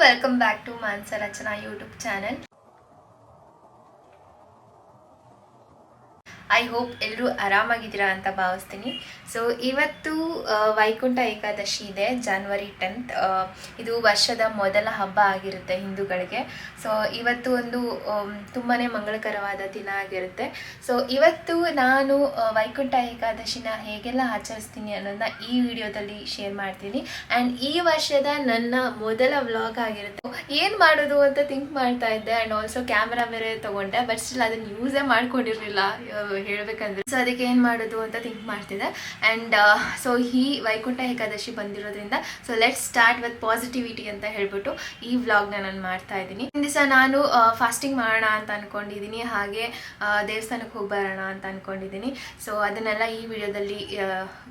welcome back to Mansa Rachana YouTube channel. I hope ಎಲ್ಲರೂ ಆರಾಮಾಗಿದ್ದೀರಾ ಅಂತ ಭಾವಿಸ್ತೀನಿ. ಸೊ ಇವತ್ತು ವೈಕುಂಠ ಏಕಾದಶಿ ಇದೆ, January 10th. ಇದು ವರ್ಷದ ಮೊದಲ ಹಬ್ಬ ಆಗಿರುತ್ತೆ ಹಿಂದೂಗಳಿಗೆ. ಸೊ ಇವತ್ತು ಒಂದು ತುಂಬಾ ಮಂಗಳಕರವಾದ ದಿನ ಆಗಿರುತ್ತೆ. ಸೊ ಇವತ್ತು ನಾನು ವೈಕುಂಠ ಏಕಾದಶಿನ ಹೇಗೆಲ್ಲ ಆಚರಿಸ್ತೀನಿ ಅನ್ನೋದನ್ನ ಈ ವಿಡಿಯೋದಲ್ಲಿ ಶೇರ್ ಮಾಡ್ತೀನಿ. ಆ್ಯಂಡ್ ಈ ವರ್ಷದ ನನ್ನ ಮೊದಲ ವ್ಲಾಗ್ ಆಗಿರುತ್ತೆ. ಏನು ಮಾಡೋದು ಅಂತ ಥಿಂಕ್ ಮಾಡ್ತಾ ಇದ್ದೆ. ಆ್ಯಂಡ್ ಆಲ್ಸೋ ಕ್ಯಾಮ್ರಾ ಬೇರೆ ತೊಗೊಂಡೆ, ಬಟ್ ಸ್ಟಿಲ್ ಅದನ್ನು ಯೂಸೇ ಮಾಡ್ಕೊಂಡಿರಲಿಲ್ಲ ಹೇಳ್ಬೇಕಂದ್ರೆ. ಸೊ ಅದಕ್ಕೆ ಏನು ಮಾಡೋದು ಅಂತ ಥಿಂಕ್ ಮಾಡ್ತಿದ್ದೆ. ಆ್ಯಂಡ್ ಸೊ ಈ ವೈಕುಂಠ ಏಕಾದಶಿ ಬಂದಿರೋದ್ರಿಂದ so let's start with positivity ಅಂತ ಹೇಳ್ಬಿಟ್ಟು ಈ ವ್ಲಾಗ್ನ ನಾನು ಮಾಡ್ತಾ ಇದ್ದೀನಿ. ಒಂದು ದಿವಸ ನಾನು ಫಾಸ್ಟಿಂಗ್ ಮಾಡೋಣ ಅಂತ ಅನ್ಕೊಂಡಿದ್ದೀನಿ, ಹಾಗೆ ದೇವಸ್ಥಾನಕ್ಕೆ ಹೋಗಿ ಬರೋಣ ಅಂತ ಅನ್ಕೊಂಡಿದ್ದೀನಿ. ಸೊ ಅದನ್ನೆಲ್ಲ ಈ ವಿಡಿಯೋದಲ್ಲಿ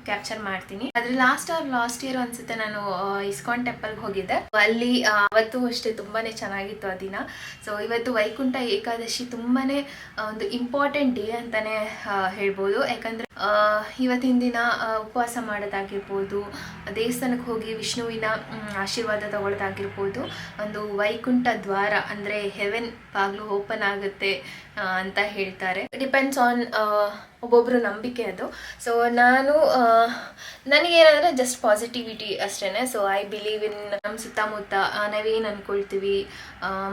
ಕ್ಯಾಪ್ಚರ್ ಮಾಡ್ತೀನಿ. ಅದ್ರ ಲಾಸ್ಟ್ ಇಯರ್ ಅನ್ಸುತ್ತೆ ನಾನು ಇಸ್ಕಾನ್ ಟೆಂಪಲ್ಗೆ ಹೋಗಿದ್ದೆ. ಅಲ್ಲಿ ಅವತ್ತು ಅಷ್ಟೇ ತುಂಬಾನೇ ಚೆನ್ನಾಗಿತ್ತು ಆ ದಿನ. ಸೊ ಇವತ್ತು ವೈಕುಂಠ ಏಕಾದಶಿ ತುಂಬಾನೇ ಒಂದು ಇಂಪಾರ್ಟೆಂಟ್ ಡೇ ಅಂತಾನೆ ಹೇಳ್ಬೋದು. ಯಾಕಂದ್ರೆ ಇವತ್ತಿನ ದಿನ ಉಪವಾಸ ಮಾಡೋದಾಗಿರ್ಬೋದು, ದೇವಸ್ಥಾನಕ್ಕೆ ಹೋಗಿ ವಿಷ್ಣುವಿನ ಆಶೀರ್ವಾದ ತಗೊಳ್ಳೋದಾಗಿರ್ಬೋದು, ಒಂದು ವೈಕುಂಠ ದ್ವಾರ ಅಂದರೆ ಹೆವೆನ್ ಬಾಗ್ಲು ಓಪನ್ ಆಗುತ್ತೆ ಅಂತ ಹೇಳ್ತಾರೆ. ಡಿಪೆಂಡ್ಸ್ ಆನ್ ಒಬ್ಬೊಬ್ಬರು ನಂಬಿಕೆ ಅದು. ಸೊ ನನಗೇನಂದರೆ ಜಸ್ಟ್ ಪಾಸಿಟಿವಿಟಿ ಅಷ್ಟೇ. ಸೊ ಐ ಬಿಲೀವ್ ಇನ್ ನಮ್ಮ ಸುತ್ತಮುತ್ತ ನಾವೇನು ಅಂದ್ಕೊಳ್ತೀವಿ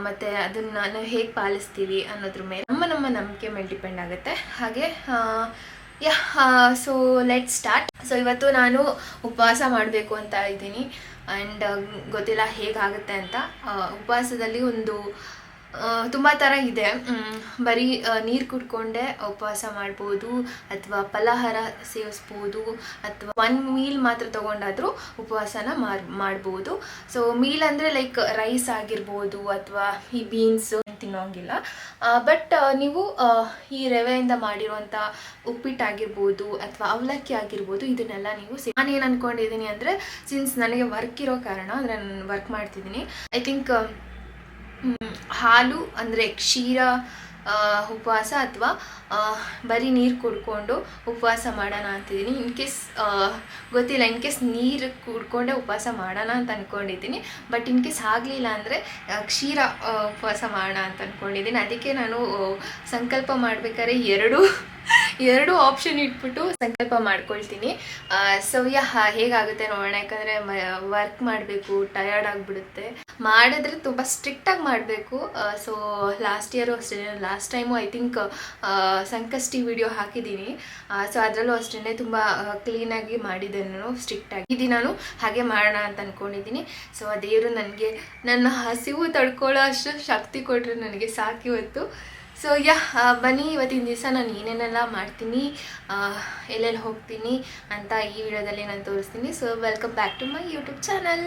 ಮತ್ತು ಅದನ್ನು ನಾವು ಹೇಗೆ ಪಾಲಿಸ್ತೀವಿ ಅನ್ನೋದ್ರ ಮೇಲೆ ನಮ್ಮ ನಂಬಿಕೆ ಮೇಲೆ ಡಿಪೆಂಡ್ ಆಗುತ್ತೆ. ಹಾಗೆ ಸೊ ಲೆಟ್ ಸ್ಟಾರ್ಟ್. ಸೊ ಇವತ್ತು ನಾನು ಉಪವಾಸ ಮಾಡಬೇಕು ಅಂತ ಇದ್ದೀನಿ. ಆ್ಯಂಡ್ ಗೊತ್ತಿಲ್ಲ ಹೇಗಾಗುತ್ತೆ ಅಂತ. ಉಪವಾಸದಲ್ಲಿ ಒಂದು ತುಂಬ ಥರ ಇದೆ. ಬರೀ ನೀರು ಕುಡ್ಕೊಂಡೆ ಉಪವಾಸ ಮಾಡ್ಬೋದು, ಅಥವಾ ಫಲಾಹಾರ ಸೇವಿಸ್ಬೋದು, ಅಥವಾ ಒನ್ ಮೀಲ್ ಮಾತ್ರ ತೊಗೊಂಡಾದರೂ ಉಪವಾಸನ ಮಾಡ್ಬೋದು. ಸೊ ಮೀಲ್ ಅಂದರೆ ಲೈಕ್ ರೈಸ್ ಆಗಿರ್ಬೋದು, ಅಥವಾ ಈ ಬೀನ್ಸು ತಿನ್ನೋಂಗಿಲ್ಲ. ಬಟ್ ನೀವು ಈ ರವೆಯಿಂದ ಮಾಡಿರುವಂಥ ಉಪ್ಪಿಟ್ಟಾಗಿರ್ಬೋದು ಅಥವಾ ಅವಲಕ್ಕಿ ಆಗಿರ್ಬೋದು, ಇದನ್ನೆಲ್ಲ ನೀವು ನಾನೇನು ಅಂದ್ಕೊಂಡಿದ್ದೀನಿ ಅಂದರೆ, ಸಿನ್ಸ್ ನನಗೆ ವರ್ಕ್ ಇರೋ ಕಾರಣ, ಅಂದರೆ ನಾನು ವರ್ಕ್ ಮಾಡ್ತಿದ್ದೀನಿ, ಐ ಥಿಂಕ್ ಹಾಲು ಅಂದರೆ ಕ್ಷೀರ ಉಪವಾಸ ಅಥವಾ ಬರೀ ನೀರು ಕುಡ್ಕೊಂಡು ಉಪವಾಸ ಮಾಡೋಣ ಅಂತಿದ್ದೀನಿ. ಇನ್ ಕೇಸ್ ಗೊತ್ತಿಲ್ಲ, ಇನ್ ಕೇಸ್ ನೀರು ಕುಡ್ಕೊಂಡೆ ಉಪವಾಸ ಮಾಡೋಣ ಅಂತ ಅಂದ್ಕೊಂಡಿದ್ದೀನಿ. ಬಟ್ ಇನ್ ಕೇಸ್ ಆಗಲಿಲ್ಲ ಅಂದರೆ ಕ್ಷೀರ ಉಪವಾಸ ಮಾಡೋಣ ಅಂತ ಅಂದ್ಕೊಂಡಿದ್ದೀನಿ. ಅದಕ್ಕೆ ನಾನು ಸಂಕಲ್ಪ ಮಾಡ್ಬೇಕಾದ್ರೆ ಎರಡು ಆಪ್ಷನ್ ಇಟ್ಬಿಟ್ಟು ಸಂಕಲ್ಪ ಮಾಡ್ಕೊಳ್ತೀನಿ. ಸೊ ಹೇಗಾಗುತ್ತೆ ನೋಡೋಣ. ಯಾಕಂದರೆ ವರ್ಕ್ ಮಾಡಬೇಕು, ಟಯರ್ಡ್ ಆಗಿಬಿಡುತ್ತೆ. ಮಾಡಿದ್ರೆ ತುಂಬ ಸ್ಟ್ರಿಕ್ಟಾಗಿ ಮಾಡಬೇಕು. ಸೊ ಲಾಸ್ಟ್ ಇಯರು ಅಷ್ಟೇ, last time I think Sankashti video ಹಾಕಿದ್ದೀನಿ. ಸೊ ಅದರಲ್ಲೂ ಅಷ್ಟೇ ತುಂಬ ಕ್ಲೀನಾಗಿ ಮಾಡಿದ್ದೆ ನಾನು, ಸ್ಟ್ರಿಕ್ಟಾಗಿ. ಈ ದಿನಾನು ಹಾಗೆ ಮಾಡೋಣ ಅಂತ ಅಂದ್ಕೊಂಡಿದ್ದೀನಿ. ಸೊ ಆ ದೇವರು ನನಗೆ ನನ್ನ ಹಸಿವು ತಡ್ಕೊಳ್ಳೋ ಅಷ್ಟು ಶಕ್ತಿ ಕೊಟ್ಟರೆ ನನಗೆ ಸಾಕಿವತ್ತು. ಸೊ ಬನ್ನಿ ಇವತ್ತಿನ ದಿವಸ ನಾನು ಏನೇನೆಲ್ಲ ಮಾಡ್ತೀನಿ, ಎಲ್ಲೆಲ್ಲಿ ಹೋಗ್ತೀನಿ ಅಂತ ಈ ವಿಡಿಯೋದಲ್ಲಿ ನಾನು ತೋರಿಸ್ತೀನಿ. So welcome back to my YouTube channel.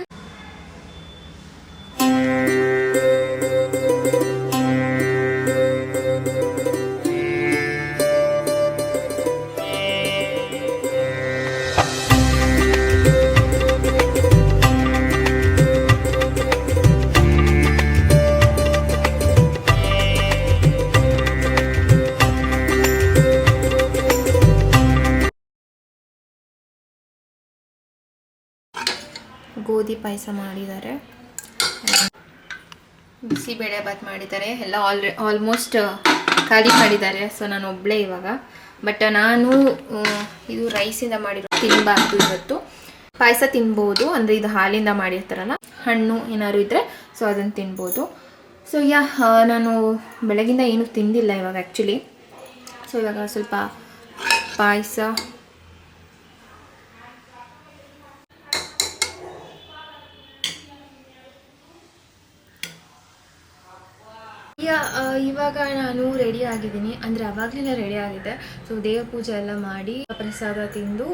ಗೋಧಿ ಪಾಯಸ ಮಾಡಿದ್ದಾರೆ, ಬಿಸಿಬೇಳೆ ಬಾತ್ ಮಾಡಿದ್ದಾರೆ, ಎಲ್ಲ ಆಲ್ಮೋಸ್ಟ್ ಖಾಲಿ ಮಾಡಿದ್ದಾರೆ. ಸೊ ನಾನು ಒಬ್ಬಳೇ ಇವಾಗ. ಬಟ್ ನಾನು ಇದು ರೈಸಿಂದ ಮಾಡಿರೋ ತಿನ್ನಬಾರ್ದು ಇವತ್ತು. ಪಾಯಸ ತಿನ್ಬೋದು, ಅಂದರೆ ಇದು ಹಾಲಿಂದ ಮಾಡಿರ್ತಾರಲ್ಲ, ಹಣ್ಣು ಏನಾದ್ರು ಇದ್ದರೆ ಸೊ ಅದನ್ನು ತಿನ್ಬೋದು. ಸೊ ನಾನು ಬೆಳಗಿಂದ ಏನೂ ತಿಂದಿಲ್ಲ ಇವಾಗ ಆ್ಯಕ್ಚುಲಿ. ಸೊ ಇವಾಗ ಸ್ವಲ್ಪ ಪಾಯಸ, ಇವಾಗ ನಾನು ರೆಡಿ ಆಗಿದ್ದೀನಿ, ಅಂದರೆ ಅವಾಗಲೇ ರೆಡಿ ಆಗಿದೆ. ಸೊ ದೇವ್ರ ಪೂಜೆ ಎಲ್ಲ ಮಾಡಿ ಪ್ರಸಾದ ತಿಂದು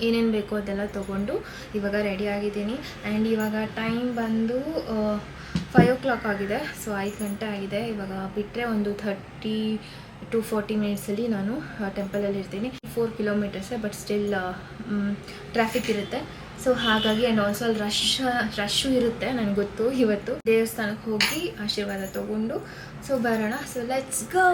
ಏನೇನು ಬೇಕೋ ಅದೆಲ್ಲ ತೊಗೊಂಡು ಇವಾಗ ರೆಡಿ ಆಗಿದ್ದೀನಿ. ಆ್ಯಂಡ್ ಇವಾಗ ಟೈಮ್ ಬಂದು 5 o'clock ಆಗಿದೆ. ಸೊ 5 ಗಂಟೆ ಆಗಿದೆ. ಇವಾಗ ಬಿಟ್ಟರೆ ಒಂದು 30 to 40 ಮಿನಿಟ್ಸಲ್ಲಿ ನಾನು ಟೆಂಪಲಲ್ಲಿ ಇರ್ತೀನಿ. 4 kilometers, ಬಟ್ ಸ್ಟಿಲ್ ಟ್ರಾಫಿಕ್ ಇರುತ್ತೆ. ಸೊ ಹಾಗಾಗಿ ಆ್ಯಂಡ್ ಆಲ್ಸೋ ಅಲ್ಲಿ ರಶ್ಶು ಇರುತ್ತೆ, ನನಗೆ ಗೊತ್ತು. ಇವತ್ತು ದೇವಸ್ಥಾನಕ್ಕೆ ಹೋಗಿ ಆಶೀರ್ವಾದ ತೊಗೊಂಡು ಸೊ ಬರೋಣ. So let's go.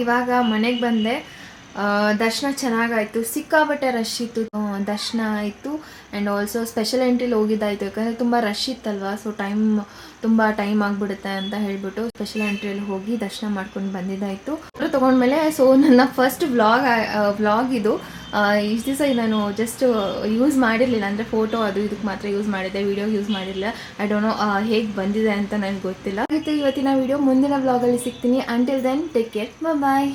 ಇವಾಗ ಮನೆಗೆ ಬಂದೆ. ದರ್ಶನ ಚೆನ್ನಾಗಾಯಿತು, ಸಿಕ್ಕಾಪಟ್ಟೆ ರಶ್ ಇತ್ತು. ದರ್ಶನ ಆಯಿತು ಆ್ಯಂಡ್ ಆಲ್ಸೋ ಸ್ಪೆಷಲ್ ಎಂಟ್ರಿಲಿ ಹೋಗಿದ್ದಾಯಿತು, ಯಾಕಂದರೆ ತುಂಬ ರಶ್ ಇತ್ತಲ್ವ. ಸೊ ತುಂಬ ಟೈಮ್ ಆಗಿಬಿಡುತ್ತೆ ಅಂತ ಹೇಳಿಬಿಟ್ಟು ಸ್ಪೆಷಲ್ ಎಂಟ್ರಿಯಲ್ಲಿ ಹೋಗಿ ದರ್ಶನ ಮಾಡ್ಕೊಂಡು ಬಂದಿದ್ದಾಯಿತು. ಫೋಟೋ ತೊಗೊಂಡ್ಮೇಲೆ ಸೊ ನನ್ನ ಫಸ್ಟ್ ವ್ಲಾಗ್ ಇದು. ಇಷ್ಟು ದಿವಸ ನಾನು ಜಸ್ಟ್ ಯೂಸ್ ಮಾಡಿರಲಿಲ್ಲ, ಅಂದರೆ ಫೋಟೋ ಅದು ಇದಕ್ಕೆ ಮಾತ್ರ ಯೂಸ್ ಮಾಡಿದ್ದೆ, ವಿಡಿಯೋ ಯೂಸ್ ಮಾಡಿರಲಿಲ್ಲ. ಐ ಡೋಂಟ್ ನೋ ಹೇಗೆ ಬಂದಿದೆ ಅಂತ ನನಗೆ ಗೊತ್ತಿಲ್ಲ. ಇವತ್ತಿನ ವಿಡಿಯೋ ಮುಂದಿನ ವ್ಲಾಗಲ್ಲಿ ಸಿಗ್ತೀನಿ. ಅಂಟಿಲ್ ದೆನ್ ಟೇಕ್ ಕೇರ್, ಬಾಯ್.